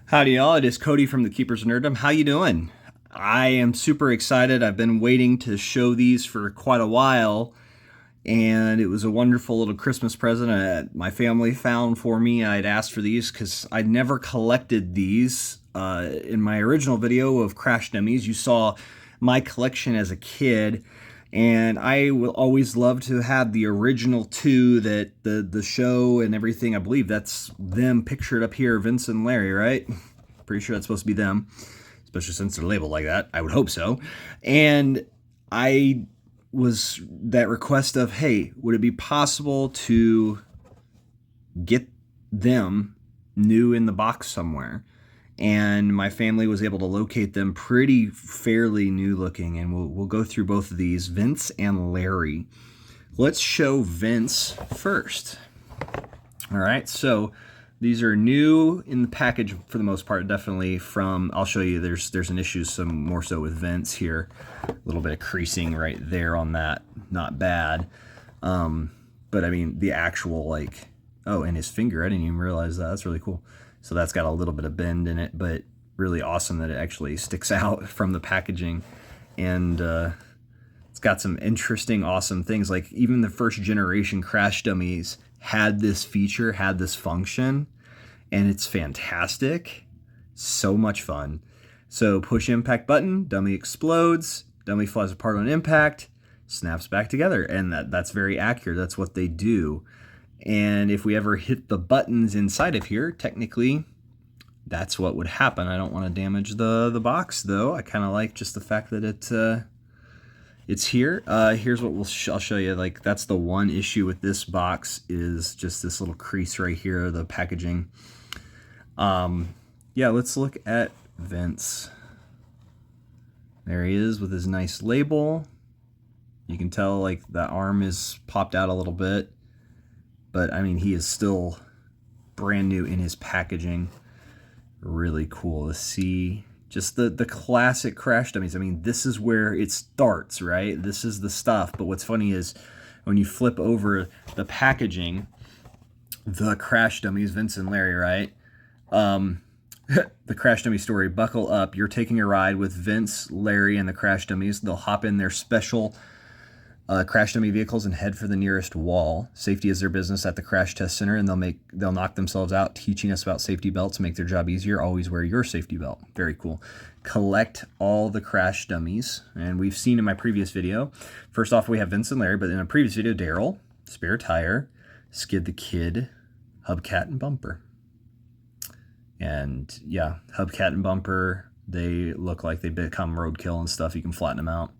Howdy y'all, it is Cody from the Keepers of Nerddom. How you doing? I am super excited. I've been waiting to show these for quite a while, and it was a wonderful little Christmas present my family found for me. I'd asked for these because I'd never collected these. In my original video of Crash Dummies, you saw my collection as a kid, and I will always love to have the original two that the show and everything. I believe that's them pictured up here, Vince and Larry, right? Pretty sure that's supposed to be them, especially since they're labeled like that. I would hope so. And I was that request of, hey, would it be possible to get them new in the box somewhere? And my family was able to locate them pretty fairly new looking, and we'll go through both of these, Vince and Larry. Let's show Vince first. All right, so these are new in the package for the most part, definitely from, I'll show you, there's an issue some more so with Vince here. A little bit of creasing right there on that, not bad. But I mean, the actual like, oh, and his finger, I didn't even realize that, that's really cool. So that's got a little bit of bend in it, but really awesome that it actually sticks out from the packaging. And it's got some interesting, awesome things. Like even the first generation Crash Dummies had this feature, had this function, and it's fantastic. So much fun. So push impact button, dummy explodes, dummy flies apart on impact, snaps back together. And that's very accurate. That's what they do. And if we ever hit the buttons inside of here, technically, that's what would happen. I don't want to damage the box, though. I kind of like just the fact that it's here. Here's what I'll show you. Like, that's the one issue with this box is just this little crease right here, the packaging. Yeah, let's look at Vince. There he is with his nice label. You can tell, like, the arm is popped out a little bit. But, I mean, he is still brand new in his packaging. Really cool to see. Just the classic Crash Dummies. I mean, this is where it starts, right? This is the stuff. But what's funny is when you flip over the packaging, the Crash Dummies, Vince and Larry, right? The Crash Dummy story, buckle up. You're taking a ride with Vince, Larry, and the Crash Dummies. They'll hop in their special Crash Dummy vehicles and head for the nearest wall. Safety is their business at the Crash Test Center, and they'll knock themselves out teaching us about safety belts to make their job easier. Always wear your safety belt. Very cool. Collect all the Crash Dummies, and we've seen in my previous video. First off, we have Vince and Larry, but in a previous video, Daryl, Spare Tire, Skid the Kid, Hubcat, and Bumper. And yeah, Hubcat and Bumper, they look like they become roadkill and stuff. You can flatten them out.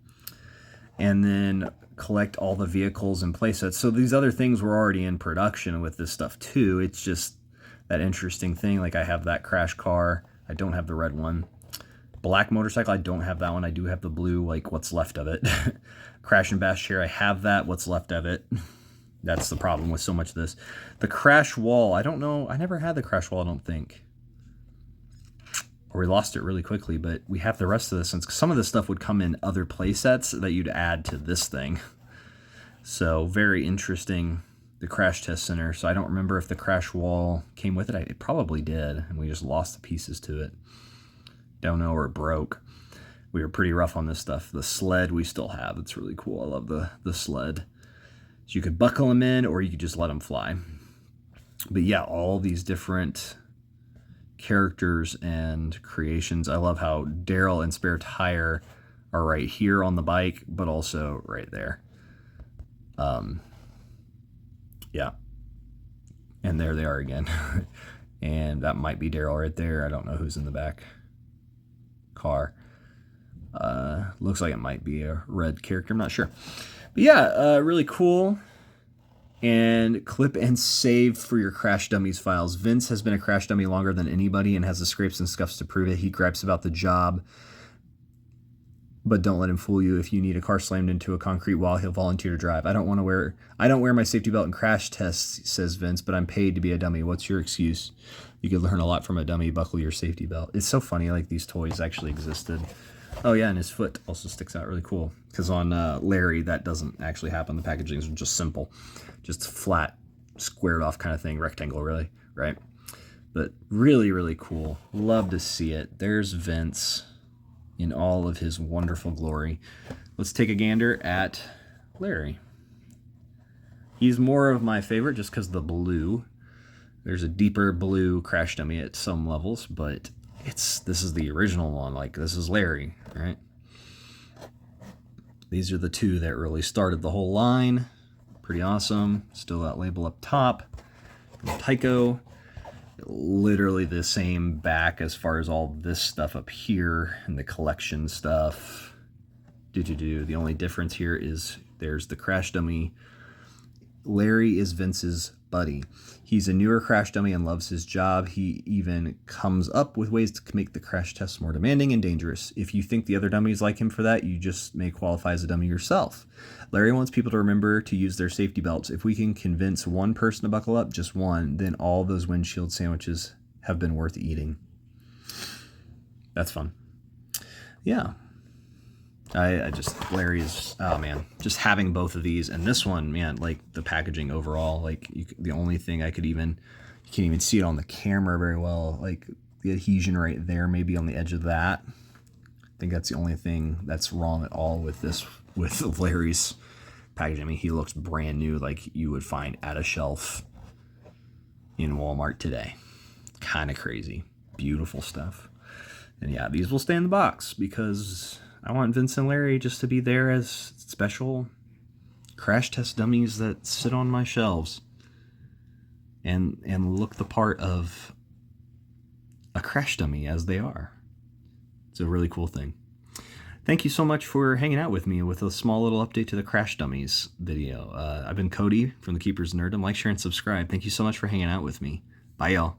And then collect all the vehicles and playsets. So these other things were already in production with this stuff too. It's just that interesting thing. Like I have that Crash car. I don't have the red one. Black motorcycle, I don't have that one. I do have the blue, like what's left of it. Crash and Bash chair, I have that. What's left of it. That's the problem with so much of this. The Crash wall, I don't know. I never had the Crash wall, I don't think. Or we lost it really quickly, but we have the rest of this, since some of this stuff would come in other play sets that you'd add to this thing. So very interesting, the Crash Test Center. So I don't remember if the Crash wall came with it. It probably did, and we just lost the pieces to it. Don't know, or it broke. We were pretty rough on this stuff. The sled we still have. It's really cool. I love the sled. So you could buckle them in, or you could just let them fly. But yeah, all these different characters and creations. I love how Daryl and Spare Tire are right here on the bike, but also right there. Yeah, and there they are again. And that might be Daryl right there. I don't know who's in the back car. Looks like it might be a red character, I'm not sure. But yeah, really cool. And clip and save for your Crash Dummies files. Vince has been a Crash Dummy longer than anybody and has the scrapes and scuffs to prove it. He gripes about the job, but don't let him fool you. If you need a car slammed into a concrete wall, he'll volunteer to drive. I don't wear my safety belt in crash tests, says Vince, but I'm paid to be a dummy. What's your excuse? You could learn a lot from a dummy. Buckle your safety belt. It's so funny, like these toys actually existed. Oh yeah, and his foot also sticks out really cool. Because on Larry, that doesn't actually happen. The packaging is just simple. Just flat, squared off kind of thing. Rectangle, really, right? But really, really cool. Love to see it. There's Vince in all of his wonderful glory. Let's take a gander at Larry. He's more of my favorite just because of the blue. There's a deeper blue crash dummy at some levels, but this is the original one. Like, this is Larry, right? These are the two that really started the whole line. Pretty awesome. Still that label up top. Tycho. Literally the same back as far as all this stuff up here and the collection stuff. The only difference here is there's the crash dummy. Larry is Vince's buddy. He's a newer crash dummy and loves his job. He even comes up with ways to make the crash tests more demanding and dangerous. If you think the other dummies like him for that, you just may qualify as a dummy yourself. Larry wants people to remember to use their safety belts. If we can convince one person to buckle up, just one, then all those windshield sandwiches have been worth eating. That's fun. Yeah. Larry's, oh man, just having both of these and this one, man, like the packaging overall, like the only thing you can't even see it on the camera very well, like the adhesion right there, maybe on the edge of that. I think that's the only thing that's wrong at all with Larry's packaging. I mean, he looks brand new, like you would find at a shelf in Walmart today. Kind of crazy. Beautiful stuff. And yeah, these will stay in the box because I want Vince and Larry just to be there as special crash test dummies that sit on my shelves and look the part of a crash dummy as they are. It's a really cool thing. Thank you so much for hanging out with me with a small little update to the Crash Dummies video. I've been Cody from the Keepers of Nerdom. Like, share, and subscribe. Thank you so much for hanging out with me. Bye, y'all.